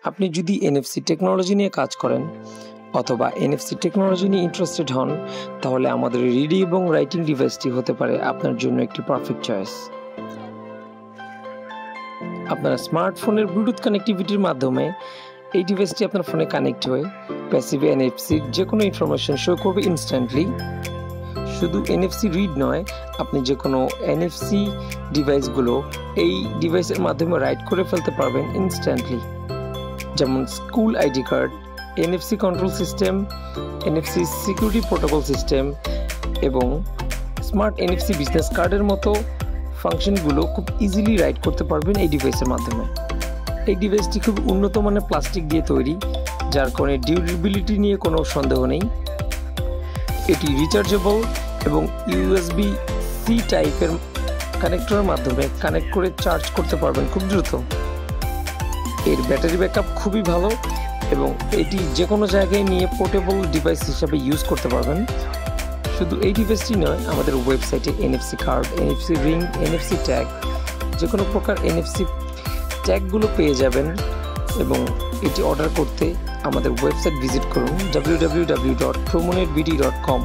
আপনি যদি NFC technology নিয়ে কাজ করেন অথবা এনএফসি টেকনোলজি নিয়ে ইন্টারেস্টেড হন, তাহলে আমাদের রিডি এবং রাইটিং ডিভাইসটি হতে পারে আপনার জন্য একটি পারফেক্ট চয়েস। আপনার স্মার্টফোনের ব্লুটুথ কানেক্টিভিটির মাধ্যমে এই ডিভাইসটি আপনার ফোনে কানেক্ট হয়ে প্যাসিভ এনএফসির যে কোনো ইনফরমেশন শো করবে ইনস্ট্যান্টলি। শুধু এনএফসি রিড নয়, আপনি যে কোনো এনএফসি ডিভাইসগুলো এই ডিভাইসের মাধ্যমে রাইট করে ফেলতে পারবেন ইনস্ট্যান্টলি, যেমন school ID card, NFC control system, NFC security protocol system এবং স্মার্ট এনএফসি বিজনেস কার্ডের মতো ফাংশনগুলো খুব ইজিলি রাইট করতে পারবেন এই ডিভাইসের মাধ্যমে। এই ডিভাইসটি খুব উন্নত মানের প্লাস্টিক দিয়ে তৈরি, যার কারণে ডিউরেবিলিটি নিয়ে কোনো সন্দেহ নেই। এটি রিচার্জেবল এবং ইউএসবি সি টাইপের কানেক্টরের মাধ্যমে কানেক্ট করে চার্জ করতে পারবেন খুব দ্রুত। এর ব্যাটারি ব্যাকআপ খুবই ভালো এবং এটি যে কোনো জায়গায় নিয়ে পোর্টেবল ডিভাইস হিসাবে ইউজ করতে পারবেন। শুধু এই ডিভাইসটি নয়, আমাদের ওয়েবসাইটে NFC card, NFC ring, NFC tag, যে কোনো প্রকার এনএফসি ট্যাগগুলো পেয়ে যাবেন এবং এটি অর্ডার করতে আমাদের ওয়েবসাইট ভিজিট করুন www.promonetbt.com।